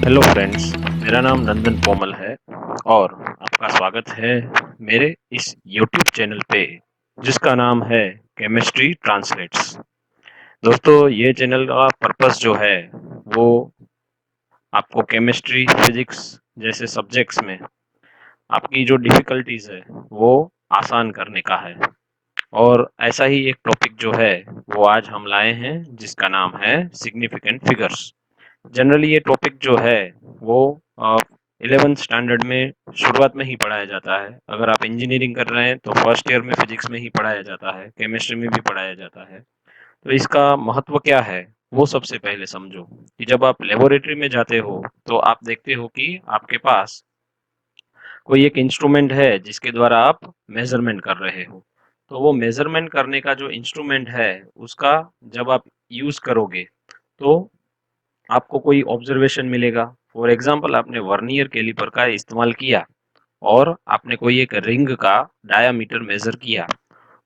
Hello friends, मेरा नाम नंदन पोमल है और आपका स्वागत है मेरे इस यूट्यूब चैनल पे जिसका नाम है केमिस्ट्री ट्रांसलेट्स। दोस्तों, ये चैनल का पर्पस जो है वो आपको केमिस्ट्री, फिजिक्स जैसे सब्जेक्ट्स में आपकी जो डिफ़िकल्टीज़ है वो आसान करने का है। और ऐसा ही एक टॉपिक जो है वो आज हम लाए हैं जिसका नाम है सिग्निफिकेंट फिगर्स। जनरली ये टॉपिक जो है वो 11th स्टैंडर्ड में शुरुआत में ही पढ़ाया जाता है। अगर आप इंजीनियरिंग कर रहे हैं तो फर्स्ट ईयर में फिजिक्स में ही पढ़ाया जाता है, केमिस्ट्री में भी पढ़ाया जाता है। तो इसका महत्व क्या है वो सबसे पहले समझो कि जब आप लेबोरेटरी में जाते हो तो आप देखते हो कि आपके पास कोई एक इंस्ट्रूमेंट है जिसके द्वारा आप मेजरमेंट कर रहे हो। तो वो मेजरमेंट करने का जो इंस्ट्रूमेंट है उसका जब आप यूज करोगे तो आपको कोई ऑब्जर्वेशन मिलेगा। फॉर एग्जाम्पल, आपने वर्नियर कैलिपर का इस्तेमाल किया और आपने कोई एक रिंग का डायामीटर मेजर किया,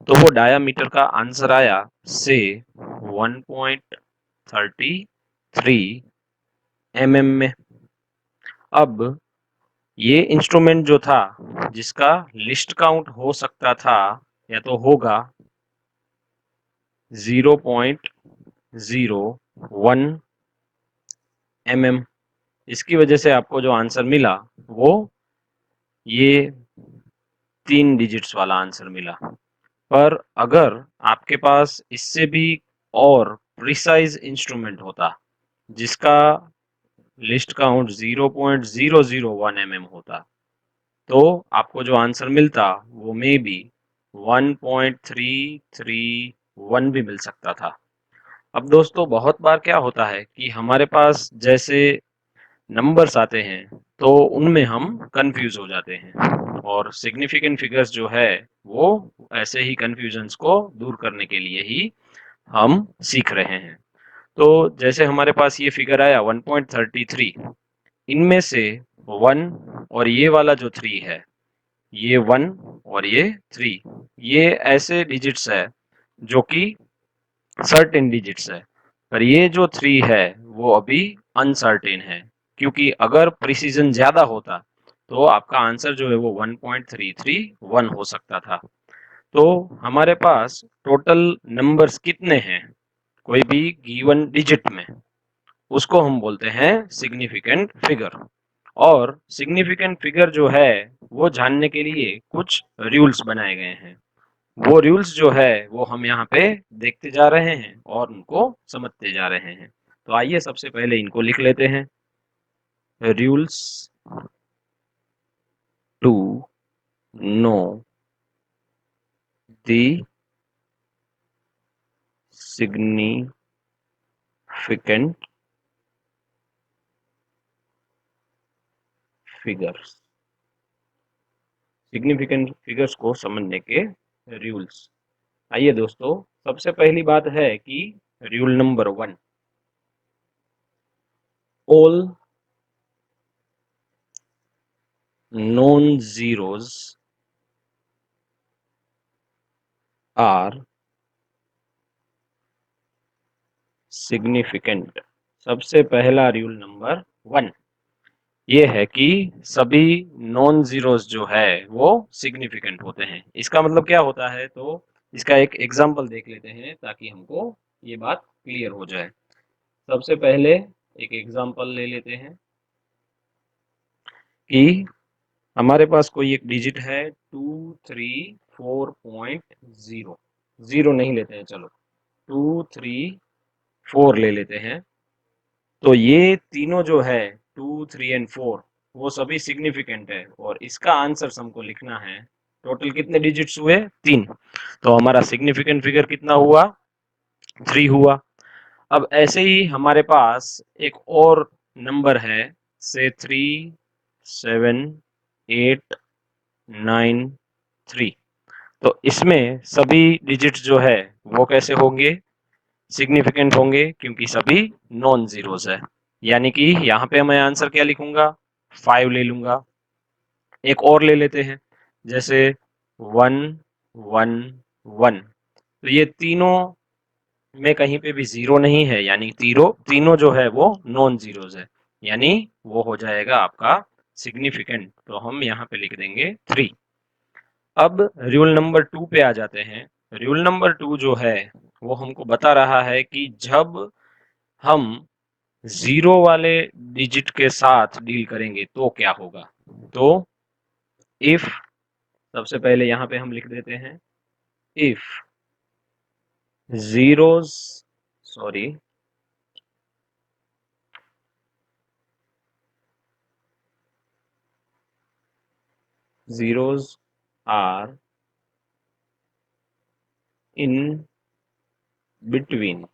तो वो डायामीटर का आंसर आया से 1.33 mm में। अब ये इंस्ट्रूमेंट जो था जिसका लिस्ट काउंट हो सकता था या तो होगा 0.01 mm, इसकी वजह से आपको जो आंसर मिला वो ये 3 डिजिट्स वाला आंसर मिला। पर अगर आपके पास इससे भी और प्रिसाइज इंस्ट्रूमेंट होता जिसका लिस्ट काउंट 0.001 mm होता, तो आपको जो आंसर मिलता वो मे बी 1.331 भी मिल सकता था। अब दोस्तों, बहुत बार क्या होता है कि हमारे पास जैसे नंबर्स आते हैं तो उनमें हम कंफ्यूज हो जाते हैं, और सिग्निफिकेंट फिगर्स जो है वो ऐसे ही कंफ्यूजन्स को दूर करने के लिए ही हम सीख रहे हैं। तो जैसे हमारे पास ये फिगर आया 1.33, इनमें से 1 और ये वाला जो 3 है, ये 1 और ये 3, ये ऐसे डिजिट्स है जो कि सर्टेन डिजिट्स है। पर ये जो 3 है वो अभी अनसर्टेन है, क्योंकि अगर प्रिसीजन ज्यादा होता तो आपका आंसर जो है वो 1.331 हो सकता था। तो हमारे पास टोटल नंबर्स कितने हैं कोई भी गिवन डिजिट में, उसको हम बोलते हैं सिग्निफिकेंट फिगर। और सिग्निफिकेंट फिगर जो है वो जानने के लिए कुछ रूल्स बनाए गए हैं। वो रूल्स जो है वो हम यहाँ पे देखते जा रहे हैं और उनको समझते जा रहे हैं। तो आइए सबसे पहले इनको लिख लेते हैं। Rules to know the significant figures. Significant figures को समझने के रूल्स। आइए दोस्तों, सबसे पहली बात है कि rule number 1, all non zeros are significant. सबसे पहला रूल नंबर 1 ये है कि सभी नॉन जीरोस जो है वो सिग्निफिकेंट होते हैं। इसका मतलब क्या होता है, तो इसका एक एग्जांपल देख लेते हैं ताकि हमको ये बात क्लियर हो जाए। सबसे पहले एक एग्जांपल ले लेते हैं कि हमारे पास कोई एक डिजिट है 234.0, जीरो नहीं लेते हैं, चलो 234 ले लेते हैं। तो ये तीनों जो है 2, 3 एंड 4 वो सभी सिग्निफिकेंट है, और इसका आंसर हमको लिखना है। टोटल कितने डिजिट्स हुए? 3। तो हमारा सिग्निफिकेंट फिगर कितना हुआ? 3 हुआ। अब ऐसे ही हमारे पास एक और नंबर है से 3, 7, 8, 9, 3। तो इसमें सभी डिजिट्स जो है वो कैसे होंगे? सिग्निफिकेंट होंगे, क्योंकि सभी नॉन जीरोस है। यानी कि यहाँ पे मैं आंसर क्या लिखूंगा? 5 ले लूंगा। एक और ले लेते हैं, जैसे 1, 1, 1। तो ये तीनों में कहीं पे भी जीरो नहीं है, यानी तीनों तीनों जो है वो नॉन जीरोस है। यानी वो हो जाएगा आपका सिग्निफिकेंट। तो हम यहाँ पे लिख देंगे 3। अब रूल नंबर 2 पे आ जाते हैं। रूल नंबर 2 जो है वो हमको बता रहा है कि जब हम जीरो वाले डिजिट के साथ डील करेंगे तो क्या होगा। तो इफ, सबसे पहले यहाँ पे हम लिख देते हैं if zeros, sorry, zeros are in between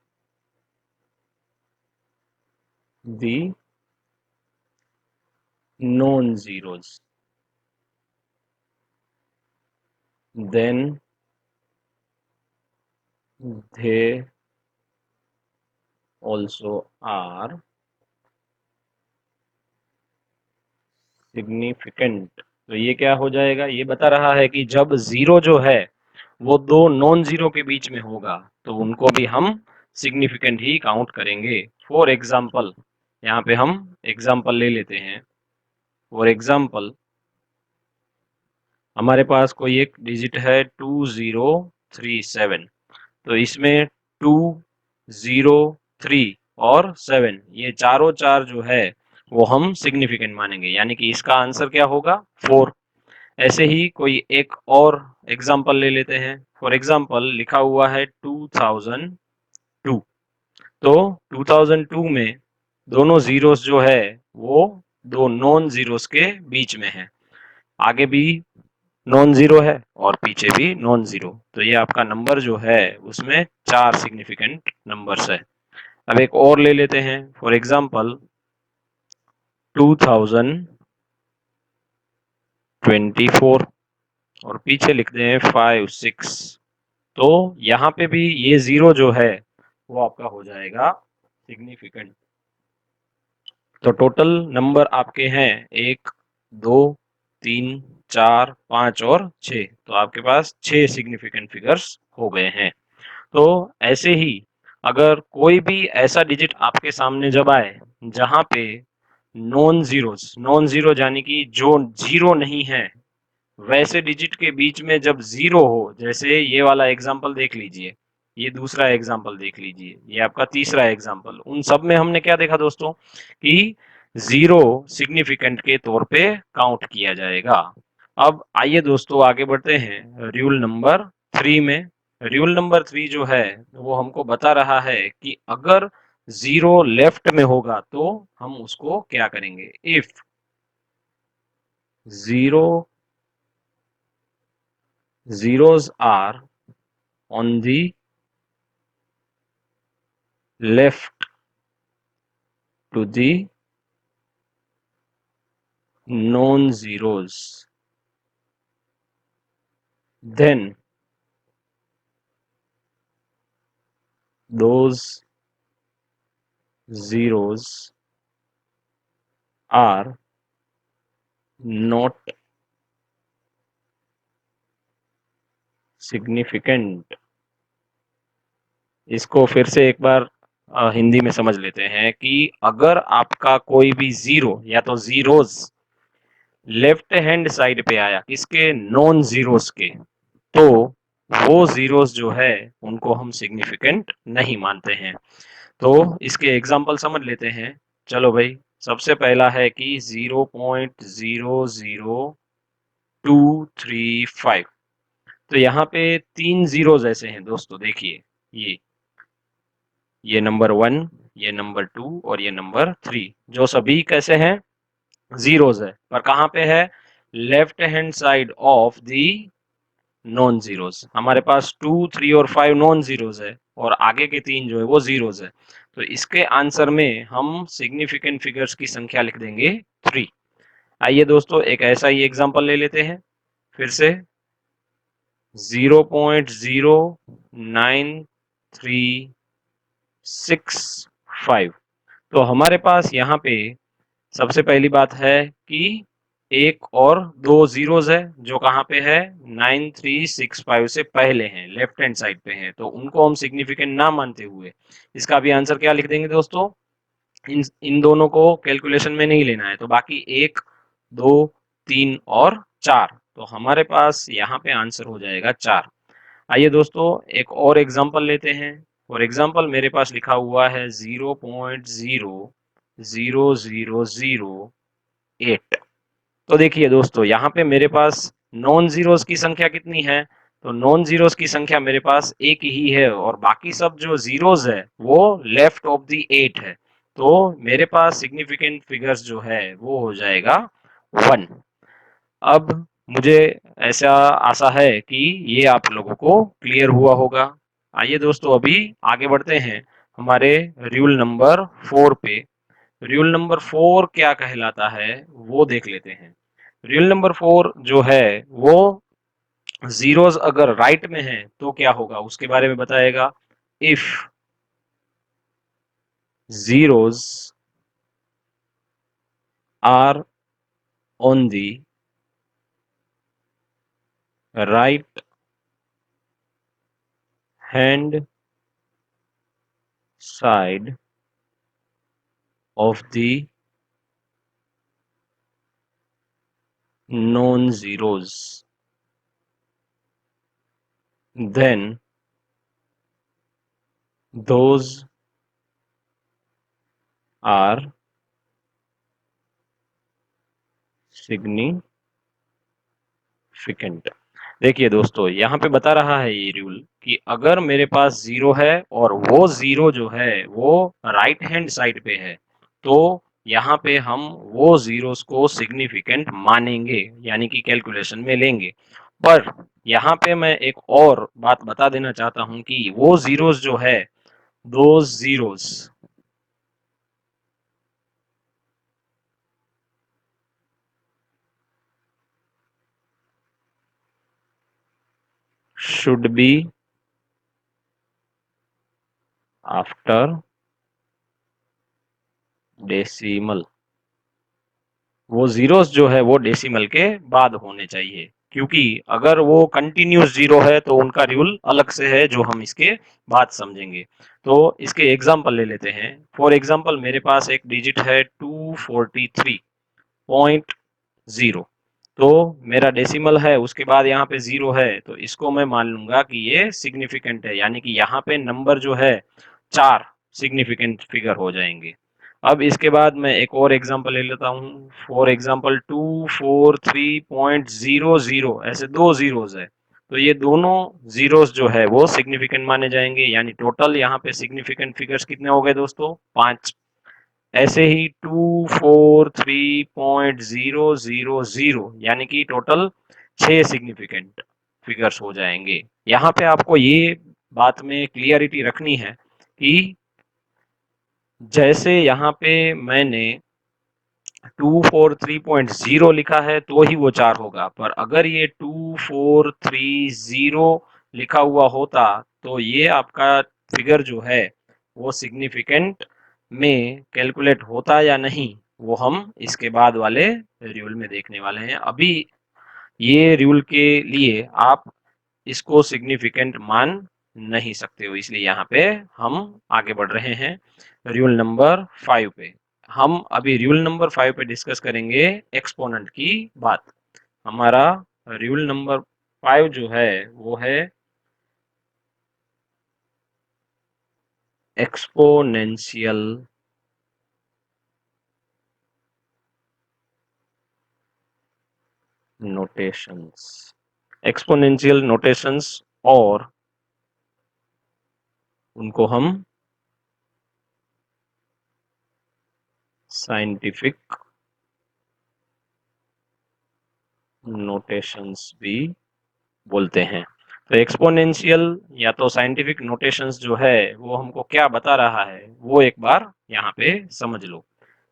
the non-zeros, then they also are significant। तो ये क्या हो जाएगा, ये बता रहा है कि जब जीरो जो है वो दो नॉन जीरो के बीच में होगा तो उनको भी हम सिग्निफिकेंट ही काउंट करेंगे। फॉर एग्जाम्पल, यहाँ पे हम एग्जाम्पल ले लेते हैं। फॉर एग्जाम्पल, हमारे पास कोई एक डिजिट है 2037, तो इसमें 2, 0, 3 और 7, ये चारों चार जो है वो हम सिग्निफिकेंट मानेंगे, यानी कि इसका आंसर क्या होगा 4। ऐसे ही कोई एक और एग्जाम्पल ले लेते हैं। फॉर एग्जाम्पल लिखा हुआ है 2002, तो 2002 में दोनों जीरोस जो है वो दो नॉन जीरोस के बीच में है, आगे भी नॉन जीरो है और पीछे भी नॉन जीरो, तो ये आपका नंबर जो है उसमें 4 सिग्निफिकेंट नंबर्स है। अब एक और ले लेते हैं। फॉर एग्जाम्पल 2024 और पीछे लिखते हैं 5, 6, तो यहाँ पे भी ये जीरो जो है वो आपका हो जाएगा सिग्निफिकेंट। तो टोटल नंबर आपके हैं 1, 2, 3, 4, 5 और 6, तो आपके पास 6 सिग्निफिकेंट फिगर्स हो गए हैं। तो ऐसे ही अगर कोई भी ऐसा डिजिट आपके सामने जब आए जहां पे नॉन जीरो यानी कि जो जीरो नहीं है, वैसे डिजिट के बीच में जब जीरो हो, जैसे ये वाला एग्जांपल देख लीजिए, ये दूसरा एग्जांपल देख लीजिए, ये आपका तीसरा एग्जांपल, उन सब में हमने क्या देखा दोस्तों कि जीरो सिग्निफिकेंट के तौर पे काउंट किया जाएगा। अब आइए दोस्तों आगे बढ़ते हैं रूल नंबर 3 में। रूल नंबर 3 जो है वो हमको बता रहा है कि अगर जीरो लेफ्ट में होगा तो हम उसको क्या करेंगे। If zero zeros are on the left to the non-zeros, then those zeros are not significant। इसको फिर से एक बार हिंदी में समझ लेते हैं कि अगर आपका कोई भी जीरो या तो जीरोस लेफ्ट हैंड साइड पे आया किसके, नॉन जीरोस के, तो वो जीरोस जो है उनको हम सिग्निफिकेंट नहीं मानते हैं। तो इसके एग्जाम्पल समझ लेते हैं। चलो भाई, सबसे पहला है कि 0.00235, तो यहाँ पे 3 जीरोस ऐसे हैं दोस्तों, देखिए ये नंबर 1, ये नंबर 2 और ये नंबर 3, जो सभी कैसे हैं, जीरोस है, पर कहाँ पे है, left hand side of the non zeros. हमारे पास 2, 3 और 5 नॉन जीरोस है और आगे के 3 जो है वो जीरोस है, तो इसके आंसर में हम सिग्निफिकेंट फिगर्स की संख्या लिख देंगे 3। आइए दोस्तों एक ऐसा ही एग्जांपल ले लेते हैं फिर से। 0.09365, तो हमारे पास यहाँ पे सबसे पहली बात है कि एक और दो जीरोस है जो कहाँ पे है, 9365 से पहले हैं, लेफ्ट हैंड साइड पे हैं, तो उनको हम सिग्निफिकेंट ना मानते हुए इसका भी आंसर क्या लिख देंगे दोस्तों, इन दोनों को कैलकुलेशन में नहीं लेना है। तो बाकी 1, 2, 3 और 4, तो हमारे पास यहाँ पे आंसर हो जाएगा 4। आइए दोस्तों एक और एग्जांपल लेते हैं। फॉर एग्जांपल मेरे पास लिखा हुआ है 0.00008। तो देखिए दोस्तों यहाँ पे मेरे पास नॉन जीरोस की संख्या कितनी है, तो नॉन जीरोस की संख्या मेरे पास एक ही है और बाकी सब जो जीरोस है वो लेफ्ट ऑफ द 8 है। तो मेरे पास सिग्निफिकेंट फिगर्स जो है वो हो जाएगा 1। अब मुझे ऐसा आशा है कि ये आप लोगों को क्लियर हुआ होगा। आइए दोस्तों अभी आगे बढ़ते हैं हमारे रूल नंबर 4 पे। रूल नंबर 4 क्या कहलाता है वो देख लेते हैं। रूल नंबर 4 जो है वो जीरोस अगर राइट में है तो क्या होगा उसके बारे में बताएगा। If zeros are on the right hand side of the non zeros, then those are significant। देखिए दोस्तों यहाँ पे बता रहा है ये रूल कि अगर मेरे पास जीरो है और वो जीरो जो है वो राइट हैंड साइड पे है तो यहाँ पे हम वो जीरोस को सिग्निफिकेंट मानेंगे यानी कि कैलकुलेशन में लेंगे। पर यहाँ पे मैं एक और बात बता देना चाहता हूँ कि वो जीरोस जो है those zeros should be after decimal. वो जीरोस जो है वो डेसिमल के बाद होने चाहिए क्योंकि अगर वो कंटिन्यूस जीरो है तो उनका रूल अलग से है जो हम इसके बाद समझेंगे। तो इसके एग्जांपल ले लेते हैं। फॉर एग्जांपल मेरे पास एक डिजिट है 243.0, तो मेरा डेसिमल है उसके बाद यहाँ पे जीरो है तो इसको मैं मान लूंगा कि ये सिग्निफिकेंट है यानी कि यहाँ पे नंबर जो है 4 सिग्निफिकेंट फिगर हो जाएंगे। अब इसके बाद मैं एक और एग्जांपल ले लेता हूँ। फॉर एग्जांपल 243.00, ऐसे दो जीरोस है तो ये दोनों जीरोस जो है वो सिग्निफिकेंट माने जाएंगे यानी टोटल यहाँ पे सिग्निफिकेंट फिगर्स कितने हो गए दोस्तों 5। ऐसे ही 243.000 यानी कि टोटल 6 सिग्निफिकेंट फिगर्स हो जाएंगे। यहाँ पे आपको ये बात में क्लियरिटी रखनी है कि जैसे यहाँ पे मैंने 243.0 लिखा है तो ही वो 4 होगा, पर अगर ये 2430 लिखा हुआ होता तो ये आपका फिगर जो है वो सिग्निफिकेंट में कैलकुलेट होता या नहीं वो हम इसके बाद वाले रूल में देखने वाले हैं। अभी ये रूल के लिए आप इसको सिग्निफिकेंट मान नहीं सकते हो, इसलिए यहाँ पे हम आगे बढ़ रहे हैं रूल नंबर 5 पे। हम अभी रूल नंबर 5 पे डिस्कस करेंगे एक्सपोनेंट की बात। हमारा रूल नंबर 5 जो है वो है एक्सपोनेंशियल नोटेशंस। एक्सपोनेंशियल नोटेशंस और उनको हम साइंटिफिक नोटेशंस भी बोलते हैं। तो एक्सपोनेंशियल या तो साइंटिफिक नोटेशंस जो है वो हमको क्या बता रहा है वो एक बार यहाँ पे समझ लो।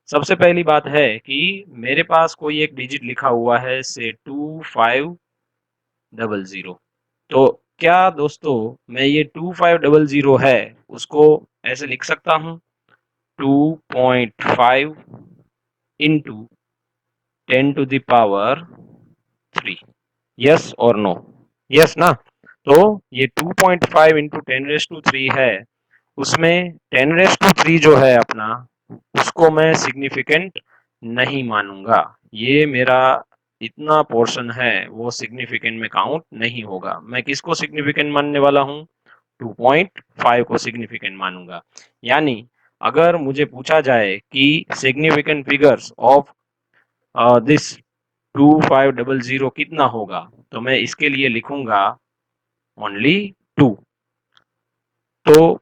सबसे पहली बात है कि मेरे पास कोई एक डिजिट लिखा हुआ है से 2500, तो क्या दोस्तों मैं ये 2500 है उसको ऐसे लिख सकता हूँ 2.5 इंटू 10⁻³ यस और नो। यस ना, तो ये 2.5 इंटू 10⁻³ है, उसमें 10⁻³ जो है अपना उसको मैं सिग्निफिकेंट नहीं मानूंगा। ये मेरा इतना पोर्शन है वो सिग्निफिकेंट में काउंट नहीं होगा। मैं किसको सिग्निफिकेंट मानने वाला हूँ? 2.5 को सिग्निफिकेंट मानूंगा। यानी अगर मुझे पूछा जाए कि सिग्निफिकेंट फिगर्स ऑफ दिस 2500 कितना होगा, तो मैं इसके लिए लिखूंगा ओनली 2। तो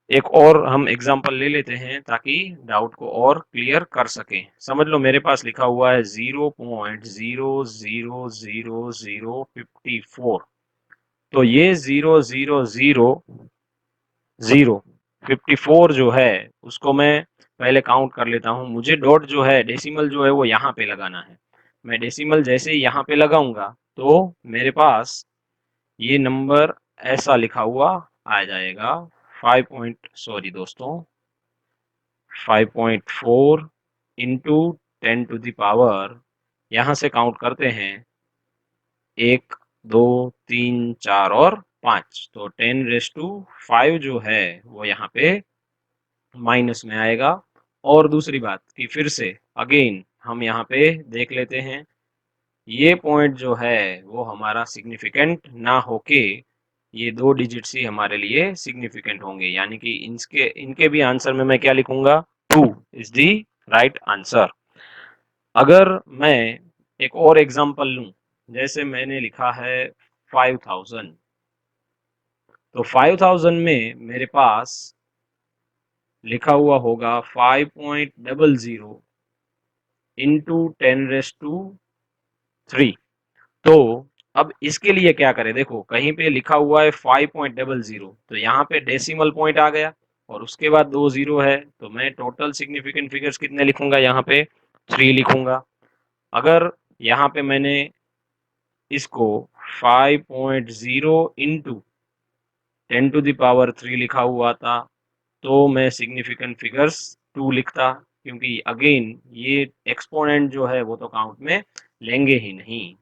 एक और हम एग्जांपल ले लेते हैं ताकि डाउट को और क्लियर कर सकें। समझ लो मेरे पास लिखा हुआ है 0.0000054। तो ये 0.00054 जो है उसको मैं पहले काउंट कर लेता हूँ। मुझे डॉट जो है, डेसिमल जो है वो यहाँ पे लगाना है। मैं डेसिमल जैसे ही यहाँ पे लगाऊंगा तो मेरे पास ये नंबर ऐसा लिखा हुआ आ जाएगा 5.4 इंटू 10⁻, यहाँ से काउंट करते हैं 1 2 3 4 और 5, तो 10⁵ जो है वो यहाँ पे माइनस में आएगा। और दूसरी बात कि फिर से अगेन हम यहाँ पे देख लेते हैं, ये पॉइंट जो है वो हमारा सिग्निफिकेंट ना होके ये 2 डिजिट्स ही हमारे लिए सिग्निफिकेंट होंगे। यानी कि इनके इनके भी आंसर में मैं क्या लिखूंगा? 2 इज द राइट आंसर। अगर मैं एक और एग्जांपल लूं, जैसे मैंने लिखा है 5000, तो 5000 में मेरे पास लिखा हुआ होगा 5.00 इंटू 10⁻3। तो अब इसके लिए क्या करें? देखो कहीं पे लिखा हुआ है 5.00, तो यहाँ पे डेसिमल पॉइंट आ गया और उसके बाद 2 जीरो है, तो मैं टोटल सिग्निफिकेंट फिगर्स कितने लिखूंगा? यहाँ पे 3 लिखूंगा। अगर यहाँ पे मैंने इसको 5.0 इंटू 10⁻³ लिखा हुआ था, तो मैं सिग्निफिकेंट फिगर्स 2 लिखता, क्योंकि अगेन ये एक्सपोनेंट जो है वो तो काउंट में लेंगे ही नहीं।